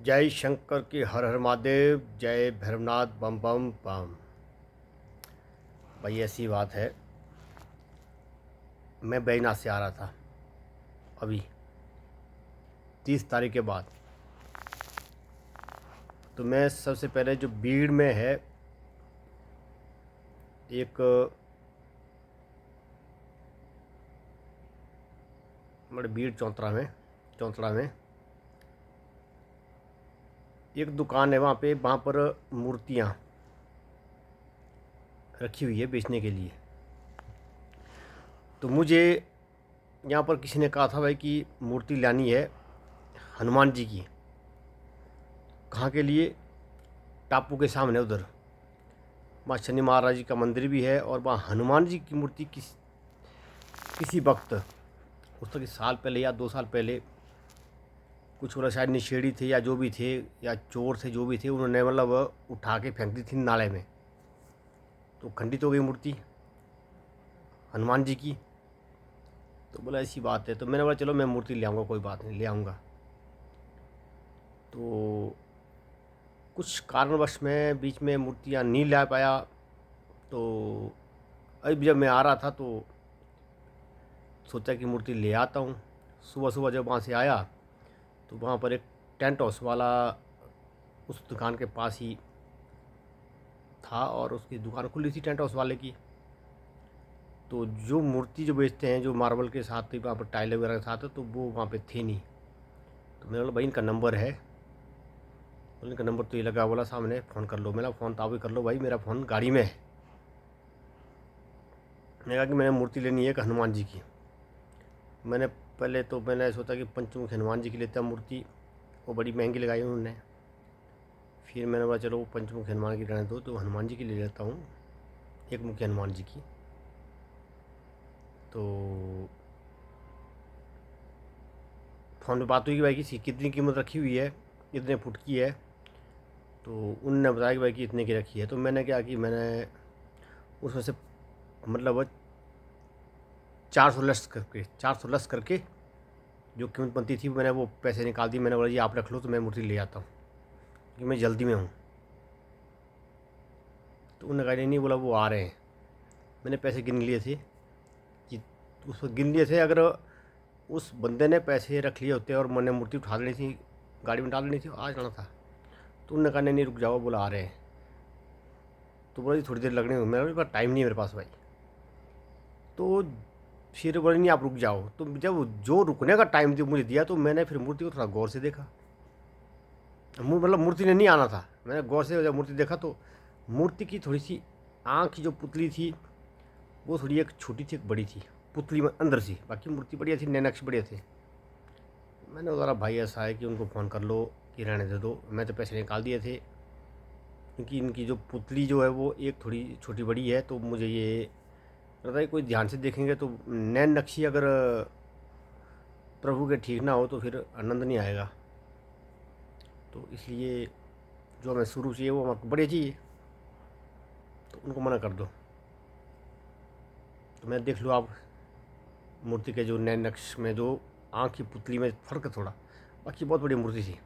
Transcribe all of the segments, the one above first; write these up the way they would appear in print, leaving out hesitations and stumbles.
जय शंकर की हर हर महादेव, जय भैरवनाथ बम बम बम। भाई ऐसी बात है, मैं बैजनाथ से आ रहा था अभी 30 तारीख के बाद। तो मैं सबसे पहले जो भीड़ में है एक बड़े भीड़ चौंतरा में एक दुकान है। वहाँ पर मूर्तियाँ रखी हुई है बेचने के लिए। तो मुझे यहाँ पर किसी ने कहा था भाई कि मूर्ति लानी है हनुमान जी की। कहाँ के लिए? टापू के सामने उधर वहाँ शनि महाराज जी का मंदिर भी है और वहाँ हनुमान जी की मूर्ति किसी वक्त उस तक साल पहले या 2 साल पहले कुछ वाला शायद निषेधी थे या जो भी थे या चोर थे जो भी थे, उन्होंने मतलब उठा के फेंक दी थी नाले में। तो खंडित हो गई मूर्ति हनुमान जी की। तो बोला ऐसी बात है, तो मैंने बोला चलो मैं मूर्ति ले आऊँगा, कोई बात नहीं ले आऊँगा। तो कुछ कारणवश मैं बीच में मूर्तियाँ नहीं ला पाया। तो अभी जब मैं आ रहा था तो सोचा कि मूर्ति ले आता हूँ। सुबह सुबह जब वहाँ से आया तो वहाँ पर एक टेंट हाउस वाला उस दुकान के पास ही था और उसकी दुकान खुली थी टेंट हाउस वाले की। तो जो मूर्ति जो बेचते हैं, जो मार्बल के साथ वहाँ पर टाइल वगैरह के साथ है, तो वो वहाँ पे थे नहीं। तो मैंने बोला भाई इनका नंबर है? बोले इनका नंबर तो ये लगा, बोला सामने फ़ोन कर लो। मेरा फ़ोन तो आप ही कर लो भाई, मेरा फ़ोन गाड़ी में है। मैंने कहा कि मैंने मूर्ति लेनी है एक हनुमान जी की। मैंने सोचा कि पंचमुखी हनुमान जी की लेता मूर्ति, वो बड़ी महंगी लगाई उन्होंने। फिर मैंने बोला चलो वो पंचमुखी हनुमान की रहने दो, तो हनुमान जी की ले लेता हूँ, एक मुखी हनुमान जी की। तो फ़ोन पे बात हुई कि भाई की कितनी कीमत रखी हुई है, इतने फुट की है। तो उनने बताया कि भाई कि इतने की रखी है। तो मैंने क्या कि मैंने उसमें से मतलब 400 लेस करके जो कीमत बनती थी मैंने वो पैसे निकाल दिए। मैंने बोला जी आप रख लो, तो मैं मूर्ति ले आता हूँ क्योंकि मैं जल्दी में हूँ। तो उन्होंने कहा नहीं, बोला वो आ रहे हैं। मैंने पैसे गिन लिए थे कि उसको गिन लिए थे, अगर उस बंदे ने पैसे रख लिए होते और मैंने मूर्ति उठा लेनी थी, गाड़ी में डाल लेनी थी, आ जाना था। तो उन्होंने कहा नहीं रुक जाओ, बोला आ रहे हैं। तो बोला जी थोड़ी देर लगने, मेरे पास टाइम नहीं है मेरे पास भाई। तो फिर बोले नहीं आप रुक जाओ। तो जब जो रुकने का टाइम मुझे दिया तो मैंने फिर मूर्ति को थोड़ा गौर से देखा। मतलब मूर्ति ने नहीं आना था, मैंने गौर से जब मूर्ति देखा तो मूर्ति की थोड़ी सी आँख की जो पुतली थी वो थोड़ी एक छोटी थी एक बड़ी थी, पुतली में अंदर सी। बाकी मूर्ति बढ़िया थी, नैन नक्श बढ़िया थे। मैंने बोला भाई ऐसा है कि उनको फ़ोन कर लो कि रहने दे दो, मैं तो पैसे निकाल दिए थे। क्योंकि इनकी जो पुतली जो है वो एक थोड़ी छोटी बड़ी है, तो मुझे ये लगता है कोई ध्यान से देखेंगे तो नैन नक्शी अगर प्रभु के ठीक ना हो तो फिर आनंद नहीं आएगा। तो इसलिए जो हमें शुरू चाहिए वो हमें बढ़िया चाहिए, तो उनको मना कर दो। तो मैं देख लो आप मूर्ति के जो नैन नक्श में जो आँख की पुतली में फ़र्क है थोड़ा, बाकी बहुत बड़ी मूर्ति थी।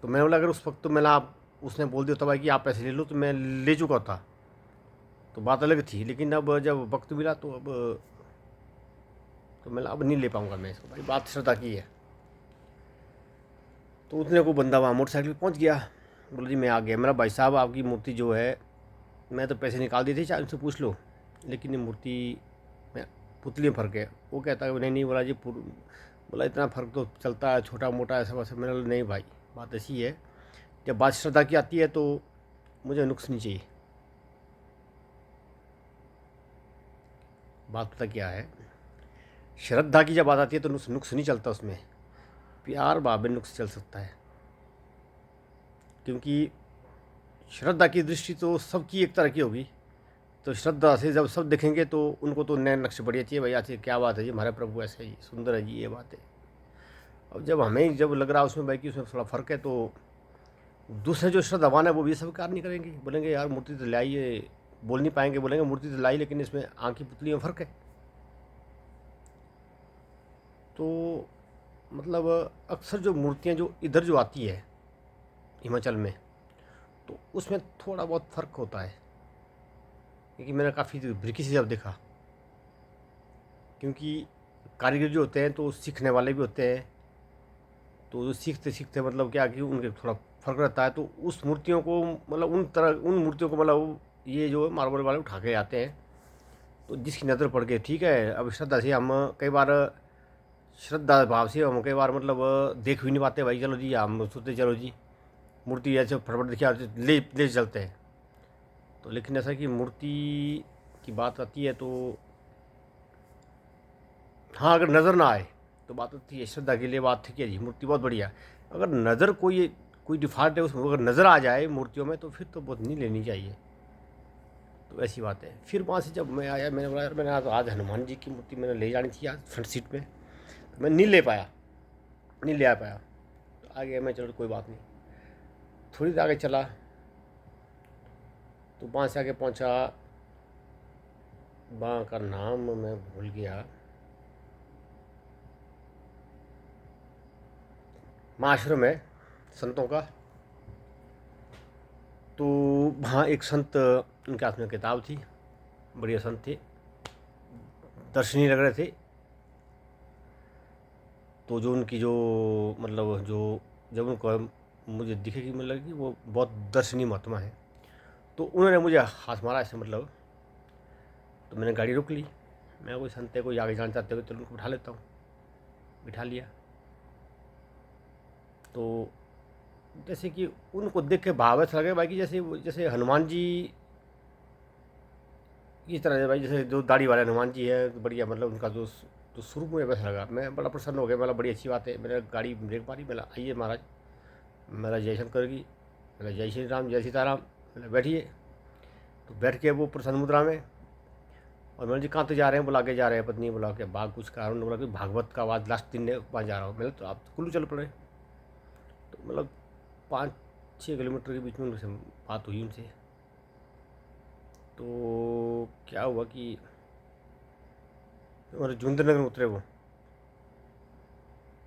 तो मैंने बोला अगर उस वक्त तो मैंने आप उसने बोल दिया था भाई कि आप पैसे ले लो, तो मैं ले चुका था, तो बात अलग थी। लेकिन अब जब वक्त मिला तो अब नहीं ले पाऊँगा मैं इसको, भाई बात श्रद्धा की है। तो उतने को बंदा वहाँ मोटरसाइकिल पर पहुँच गया, बोला जी मैं आ गया। मेरा भाई साहब आपकी मूर्ति जो है, मैं तो पैसे निकाल दिए थे, चाहे उनसे पूछ लो, लेकिन ये मूर्ति में पुतली में फ़र्क है। वो कहता है नहीं नहीं, बोला जी बोला इतना फ़र्क तो चलता है, छोटा मोटा ऐसा वैसा। मैंने बोला नहीं भाई बात ऐसी है, जब बात श्रद्धा की आती है तो मुझे नुक्स नहीं चाहिए। बात पता क्या है, श्रद्धा की जब बात आती है तो नुक्स नहीं चलता उसमें, प्यार भाव में नुक्स चल सकता है। क्योंकि श्रद्धा की दृष्टि तो सबकी एक तरह की होगी। तो श्रद्धा से जब सब देखेंगे तो उनको तो नए नक्श बढ़िया चाहिए, भैया अच्छी क्या बात है जी, हमारे प्रभु ऐसे ही सुंदर है जी, ये बात है। अब जब हमें जब लग रहा है उसमें भाई कि उसमें थोड़ा फ़र्क है, तो दूसरे जो श्रद्धावान है वो भी स्वीकार नहीं करेंगे, बोलेंगे यार मूर्ति तो लाई है, बोल नहीं पाएंगे, बोलेंगे मूर्ति तो लाई लेकिन इसमें आँख की पुतली में फ़र्क है। तो मतलब अक्सर जो मूर्तियाँ जो इधर जो आती है हिमाचल में, तो उसमें थोड़ा बहुत फ़र्क होता है, क्योंकि मैंने काफ़ी बारीकी से जब देखा, क्योंकि कारीगर जो होते हैं तो सीखने वाले भी होते हैं, तो जो सीखते सीखते मतलब क्या कि उनके थोड़ा फ़र्क रहता है, तो उस मूर्तियों को मतलब उन मूर्तियों को मतलब ये जो मार्बल वाले उठा के आते हैं, तो जिसकी नज़र पड़ गई ठीक है। अब श्रद्धा से हम कई बार श्रद्धा भाव से हम कई बार मतलब देख भी नहीं पाते भाई, चलो जी हम सोचते चलो जी मूर्ति ऐसे फटफट दिखा ले चलते हैं। तो लेकिन ऐसा कि मूर्ति की बात आती है तो हाँ, अगर नज़र ना आए तो बात होती है, श्रद्धा के लिए बात ठीक है जी, मूर्ति बहुत बढ़िया है। अगर नज़र कोई डिफ़ॉल्ट है उसमें, अगर नज़र आ जाए मूर्तियों में तो फिर तो बहुत नहीं लेनी चाहिए। तो ऐसी बात है। फिर वहाँ से जब मैं आया मैंने बोला यार मैंने आज हनुमान जी की मूर्ति मैंने ले जानी थी आज फ्रंट सीट में, तो मैं नहीं ले पाया, नहीं ले आ पाया। तो आ गया मैं, चलो कोई बात नहीं। थोड़ी देर आगे चला तो वहाँ से आगे पहुँचा, वहाँ का नाम मैं भूल गया, महाआश्रम है संतों का। तो वहाँ एक संत, उनके हाथ में किताब थी, बढ़िया संत थे, दर्शनीय लग रहे थे। तो जो उनकी जो मतलब जो जब उनको मुझे दिखे कि मतलब कि वो बहुत दर्शनीय महात्मा है, तो उन्होंने मुझे हाथ मारा ऐसे मतलब। तो मैंने गाड़ी रोक ली, मैं कोई संत है कोई आगे जाना चाहते हो तो उनको बिठा लेता हूँ, बिठा लिया। तो जैसे कि उनको देख के भाव ऐसा लगे भाई कि जैसे हनुमान जी की तरह है भाई, जैसे जो दाढ़ी वाले हनुमान जी है बढ़िया, मतलब उनका जो तो शुरू में वैसा लगा। मैं बड़ा प्रसन्न हो गया, मतलब बड़ी अच्छी बात है। मैंने गाड़ी ब्रेक मारी, मैंने आइए महाराज, मेरा जय शंकर की, मेरा जय श्री राम जय सीताराम, मैंने बैठिए। तो बैठ के वो प्रसन्न मुद्रा में, और मैंने जी कहाँ तो जा रहे हैं, बुला के जा रहे हैं पत्नी, बुला के बाग कुछ कारण ने बोला कि भागवत का आवाज़ लास्ट दिन ने वहाँ जा रहा हूँ। मैंने तो आप तो कुल्लू चल पड़े। तो मतलब 5-6 किलोमीटर के बीच में उनसे बात हुई उनसे। तो क्या हुआ कि और जोगिंद्र नगर में उतरे वो।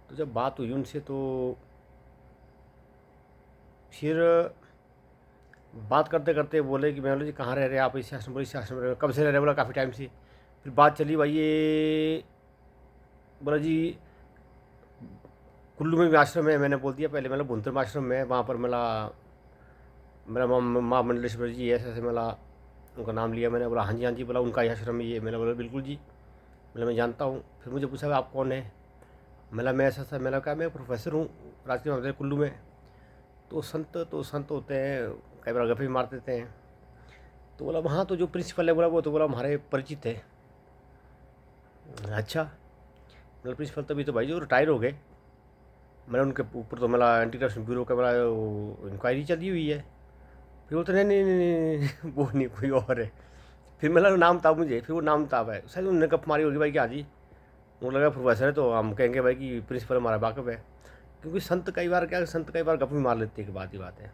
तो जब बात हुई उनसे तो फिर बात करते करते बोले कि मैं बोला जी कहाँ रह रहे हैं आप, इस आश्रम, बोले इस आश्रम में रह रहे हो। कब से रह रहे, बोला काफ़ी टाइम से। फिर बात चली भाई ये, बोला जी कुल्लू में भी आश्रम है। मैंने बोल दिया पहले, मतलब भुंतर में आश्रम है, वहाँ पर मेरा मेरा माँ मंडलेश्वर जी ऐसे ऐसे, मेरा उनका नाम लिया मैंने। बोला हाँ जी हाँ जी, बोला उनका ही आश्रम है ये। मैंने बोला बिल्कुल जी, मतलब मैं जानता हूँ। फिर मुझे पूछा आप कौन है, मतलब मैं ऐसा मैंने कहा मैं प्रोफेसर हूँ राजकीय महाविद्यालय कुल्लू में। तो संत होते हैं, कई बार गप्पे भी मार देते हैं। तो बोला वहाँ तो जो प्रिंसिपल है, बोला वो तो बोला हमारे परिचित है। अच्छा, मतलब प्रिंसिपल तभी तो भाई जो रिटायर हो गए। मैंने उनके ऊपर तो मेरा एंटी करप्शन ब्यूरो का मेरा इंक्वायरी चली हुई है। फिर बोलते नहीं नहीं नहीं नहीं, नहीं वो नहीं, कोई और है। फिर मेरा नाम था मुझे, फिर वो नाम था भाई, शायद उन्होंने गप मारी होगी भाई कि हाँ जी, उनको लगा प्रोफेसर है तो हम कहेंगे भाई कि प्रिंसिपल हमारा वाकफ है। क्योंकि संत कई बार गप भी मार लेते हैं, कि बात ही बात है।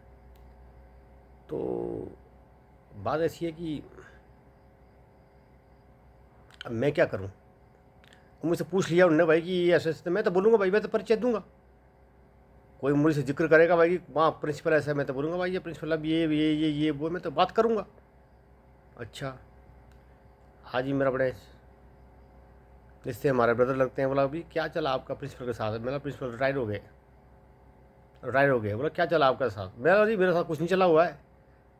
तो बात ऐसी है कि अब मैं क्या करूं। मुझसे पूछ लिया उन्होंने भाई कि ऐसे ऐसे, तो मैं तो बोलूँगा भाई, मैं तो परिचय दूंगा। कोई मुझसे जिक्र करेगा भाई कि वहाँ प्रिंसिपल ऐसा है, मैं तो बोलूँगा भाई ये प्रिंसिपल अब ये वो, मैं तो बात करूँगा। अच्छा, हाँ जी, मेरा बड़े इससे हमारे ब्रदर लगते हैं। बोला अभी क्या चला आपका प्रिंसिपल के साथ। मेरा प्रिंसिपल रिटायर हो गए। बोला क्या चला आपका साथ। मेरा जी मेरे साथ कुछ नहीं चला हुआ है,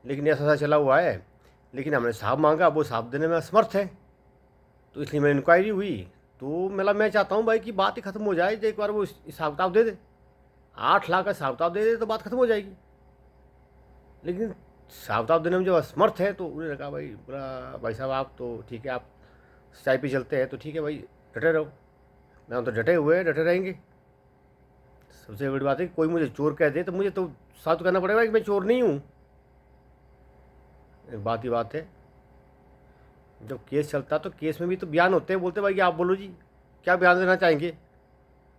लेकिन ऐसा ऐसा चला हुआ है, लेकिन हमने साहब मांगा, वो साहब देने में असमर्थ है, तो इसलिए मेरी इंक्वायरी हुई। तो मैं चाहता हूँ भाई कि बात ही ख़त्म हो जाए, एक बार वो हिसाब किताब दे दे, 8 लाख का हिसाब किताब दे दे तो बात ख़त्म हो जाएगी। लेकिन हिसाब किताब देने में जो असमर्थ है, तो उन्होंने कहा भाई, बोला भाई साहब आप तो ठीक है, आप सच्चाई पे चलते हैं तो ठीक है भाई, डटे रहो। मैं तो डटे हुए हैं, डटे रहेंगे। सबसे बड़ी बात है कि कोई मुझे चोर कह दे तो मुझे तो साथ करना पड़ेगा कि मैं चोर नहीं हूँ। एक बात ही बात है, जब केस चलता तो केस में भी तो बयान होते हैं, बोलते भाई कि आप बोलो जी क्या बयान देना चाहेंगे।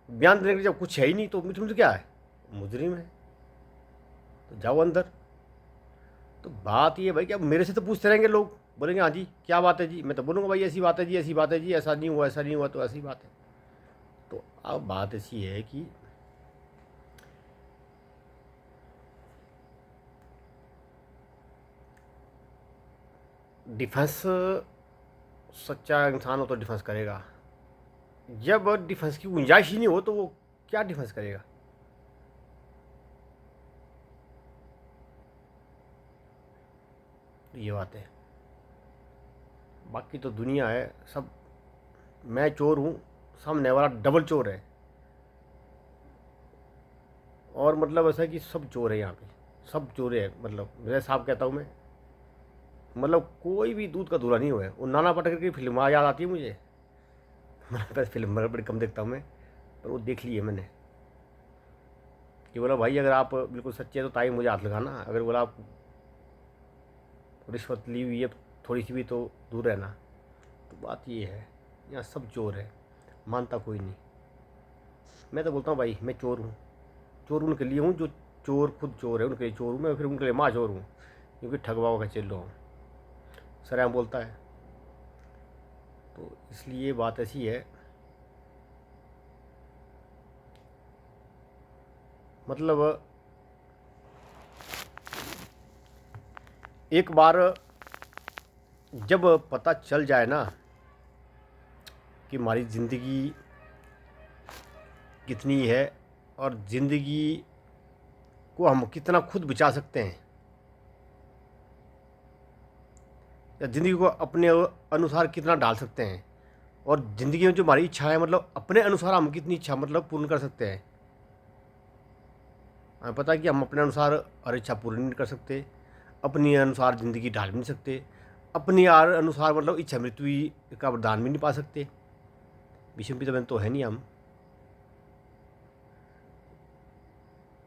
बयान देने के लिए जब कुछ है ही नहीं, तो मुझे क्या है, मुजरिम है तो जाओ अंदर। तो बात ये है भाई कि अब मेरे से तो पूछते रहेंगे लोग, बोलेंगे हाँ जी क्या बात है जी, मैं तो बोलूँगा भाई ऐसी बात है जी, ऐसी बात है जी, ऐसा नहीं हुआ, ऐसा नहीं हुआ, तो ऐसी बात है। तो अब बात ऐसी है कि डिफेंस, सच्चा इंसान हो तो डिफेंस करेगा। जब डिफेंस की गुंजाइश ही नहीं हो तो वो क्या डिफेंस करेगा? तो ये बात है। बाकी तो दुनिया है सब, मैं चोर हूँ, सामने वाला डबल चोर है। और मतलब ऐसा है कि सब चोर है यहाँ पे, सब चोर है। मतलब मेरे साहब कहता हूँ मैं, मतलब कोई भी दूध का दूल्हा नहीं हुआ है। वो नाना पाटेकर की फिल्म याद आती है मुझे। मेरे पास फिल्म बड़ी कम देखता हूँ मैं, पर वो देख ली है मैंने कि बोला भाई अगर आप बिल्कुल सच्चे हैं तो ताई मुझे हाथ लगाना, अगर बोला आप रिश्वत ली हुई है थोड़ी सी भी तो दूर रहना। तो बात ये है, यहाँ सब चोर है, मानता कोई नहीं। मैं तो बोलता हूँ भाई मैं चोर हूँ। चोर उनके लिए हूँ जो चोर खुद चोर है, उनके लिए चोर हूँ मैं, फिर उनके लिए माँ चोर हूँ, क्योंकि ठगवाओ का चेल्लो हूँ। सरेआम बोलता है। तो इसलिए बात ऐसी है, मतलब एक बार जब पता चल जाए ना कि हमारी ज़िंदगी कितनी है और ज़िंदगी को हम कितना खुद बचा सकते हैं, या ज़िंदगी को अपने अनुसार कितना डाल सकते हैं, और ज़िंदगी में जो हमारी इच्छा है मतलब अपने अनुसार हम कितनी इच्छा मतलब पूर्ण कर सकते हैं। हमें पता है कि हम अपने अनुसार हर इच्छा पूरी नहीं कर सकते, अपने अनुसार ज़िंदगी ढाल भी नहीं सकते, अपने अनुसार मतलब इच्छा मृत्यु का वरदान भी नहीं पा सकते। विषम पिता तो है नहीं हम।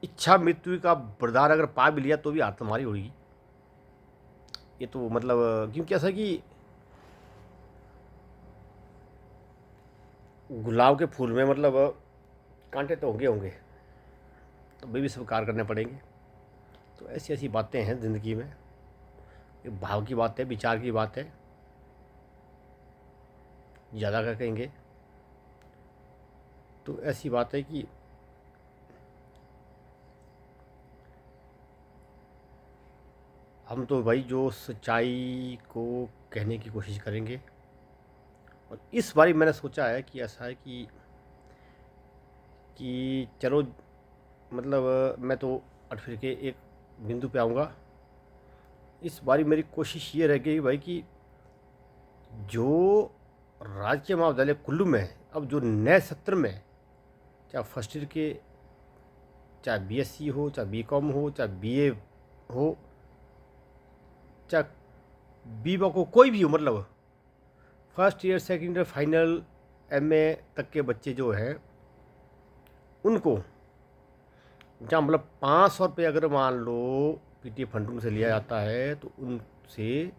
इच्छा मृत्यु का वरदान अगर पा भी लिया तो भी हाथ तुम्हारी होगी। ये तो मतलब क्योंकि ऐसा कि गुलाब के फूल में मतलब कांटे तो होंगे होंगे, तो भी स्वीकार करने पड़ेंगे। तो ऐसी ऐसी बातें हैं ज़िंदगी में, ये भाव की बात है, विचार की बात है, ज़्यादा क्या कहेंगे। तो ऐसी बात है कि हम तो भाई जो सच्चाई को कहने की कोशिश करेंगे। और इस बारी मैंने सोचा है कि ऐसा है कि चलो मतलब मैं तो अट फिर के एक बिंदु पे आऊँगा। इस बारी मेरी कोशिश ये रह गई भाई कि जो राजकीय महाविद्यालय कुल्लू में है, अब जो नए सत्र में, चाहे फर्स्ट ईयर के, चाहे बीएससी हो, चाहे बीकॉम हो, चाहे बीए हो, चाहे बीबॉक हो, कोई भी हो, मतलब first year second year final MA तक के बच्चे जो हैं उनको जहाँ मतलब 500 रुपये अगर मान लो पीटी फंड से लिया जाता है तो उनसे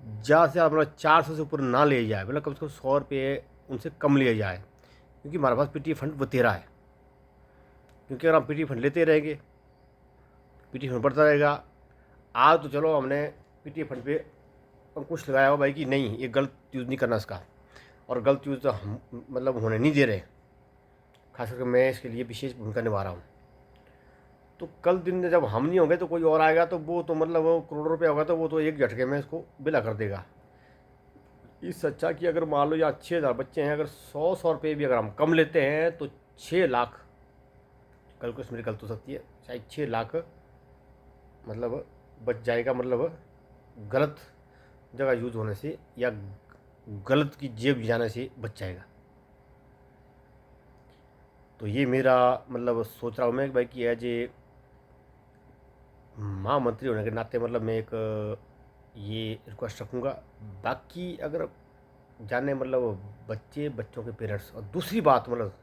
ज़्यादा से ज़्यादा मतलब 400 से ऊपर ना लिया जाए, मतलब कम से कम 100 रुपये उनसे कम लिया जाए, क्योंकि हमारे पास पीटी फंड बतेरा है। क्योंकि अगर हम पीटी फंड लेते रहेंगे, पीटी फंड बढ़ता रहेगा। आज तो चलो हमने पीटी फंड पे अंकुश लगाया हो भाई कि नहीं ये गलत यूज़ नहीं करना इसका, और गलत यूज़ तो हम मतलब होने नहीं दे रहे। खास करके मैं इसके लिए विशेष भूमिका निभा रहा हूँ। तो कल दिन में जब हम नहीं होंगे तो कोई और आएगा, तो वो तो मतलब वो करोड़ों रुपये होगा तो वो तो एक झटके में इसको बिला कर देगा। इस सच्चा कि अगर मान लो यहाँ 6,000 बच्चे हैं, अगर 100 रुपये भी अगर हम कम लेते हैं तो 6 लाख, कैलकुलेशन मेरी गलत हो सकती है, शायद 6 लाख मतलब बच जाएगा, मतलब गलत जगह यूज़ होने से या गलत की जेब जाने से बच जाएगा। तो ये मेरा मतलब सोच रहा हूँ मैं भाई कि एज ए महामंत्री होने के नाते मतलब मैं एक ये रिक्वेस्ट रखूँगा। बाकी अगर जाने मतलब बच्चों के पेरेंट्स, और दूसरी बात मतलब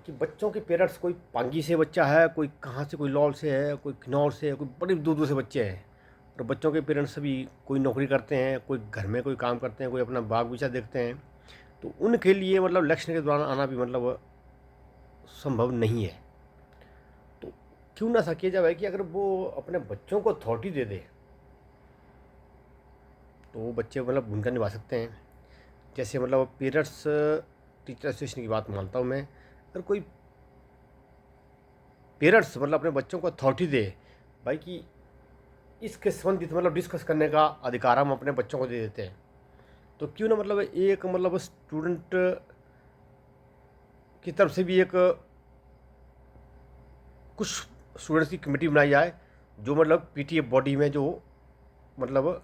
कि बच्चों के पेरेंट्स, कोई पांगी से बच्चा है, कोई कहाँ से, कोई लौल से है, कोई किन्नौर से है, कोई बड़ी दूर दूर से बच्चे हैं, और बच्चों के पेरेंट्स सभी कोई नौकरी करते हैं, कोई घर में कोई काम करते हैं, कोई अपना बाग बगीचा देखते हैं। तो उनके लिए मतलब इलेक्शन के दौरान आना भी मतलब संभव नहीं है। तो क्यों ना सके जब है कि अगर वो अपने बच्चों को अथॉरिटी दे दे तो वो बच्चे मतलब भूमिका निभा सकते हैं। जैसे मतलब पेरेंट्स टीचर एसोसिएशन की बात मानता हूँ मैं। अगर कोई पेरेंट्स मतलब अपने बच्चों को अथॉरिटी दे भाई कि इसके संबंधित मतलब डिस्कस करने का अधिकार हम अपने बच्चों को दे देते हैं, तो क्यों ना मतलब एक मतलब स्टूडेंट की तरफ से भी एक कुछ स्टूडेंट्स की कमेटी बनाई जाए जो मतलब पीटीए बॉडी में जो मतलब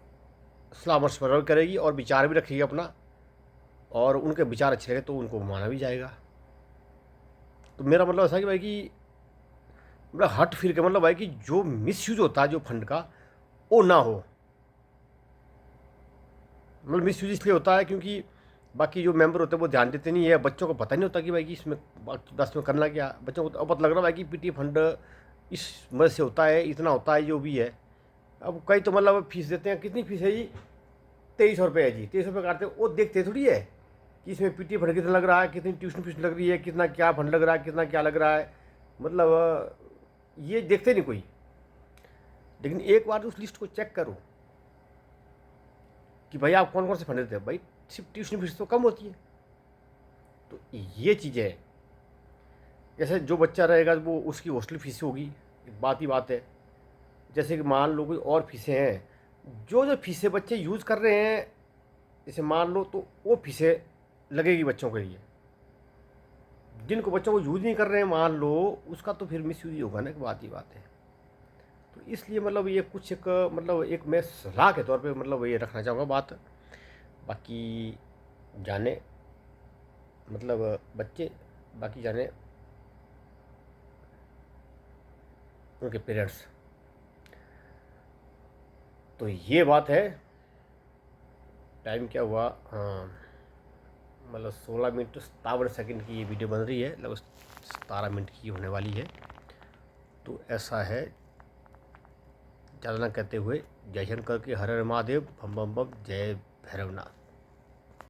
सलाह मशवरा भी करेगी और विचार भी रखेगी अपना, और उनके विचार अच्छे लगे तो उनको माना भी जाएगा। तो मेरा मतलब ऐसा है कि भाई कि मतलब हट फिर के मतलब भाई कि जो मिसयूज होता है जो फंड का वो ना हो। मतलब मिसयूज इसलिए होता है क्योंकि बाकी जो मेंबर होते हैं वो ध्यान देते नहीं है, बच्चों को पता नहीं होता कि भाई कि इसमें 10 में करना क्या। बच्चों को तो अब पता लग रहा है कि पीटी फंड इस मदद से होता है, इतना होता है जो भी है। अब कई तो मतलब फीस देते हैं, कितनी फीस है जी, 2300 रुपये है जी, 2300 रुपये काटते हैं, वो देखते थोड़ी है कि इसमें पीटी फंड कितना लग रहा है, कितनी ट्यूशन फीस लग रही है, कितना क्या फंड लग रहा है, कितना क्या लग रहा है, मतलब ये देखते नहीं कोई। लेकिन एक बार उस लिस्ट को चेक करो कि भाई आप कौन कौन से फंड देते हैं। भाई सिर्फ ट्यूशन फीस तो कम होती है। तो ये चीज़ें हैं, जैसे जो बच्चा रहेगा वो उसकी हॉस्टल फीस होगी, एक बात ही बात है। जैसे कि मान लो कोई और फीसें हैं, जो जो फीसें बच्चे यूज़ कर रहे हैं, जैसे मान लो तो वो फीसें लगेगी बच्चों के लिए। जिनको बच्चों को यूज़ नहीं कर रहे हैं मान लो, उसका तो फिर मिस यूज ही होगा ना, एक बात ही बात है। तो इसलिए मतलब ये कुछ एक मतलब एक मैं सलाह के तौर पे मतलब ये रखना चाहूँगा बात। बाकी जाने मतलब बच्चे, बाकी जाने उनके पेरेंट्स। तो ये बात है। टाइम क्या हुआ, हाँ मतलब 16 मिनट 57 सेकंड की ये वीडियो बन रही है, लगभग 17 मिनट की होने वाली है। तो ऐसा है, ज़्यादा ना कहते हुए जय शंकर के हर हर महादेव, बम बम बम, जय भैरवनाथ।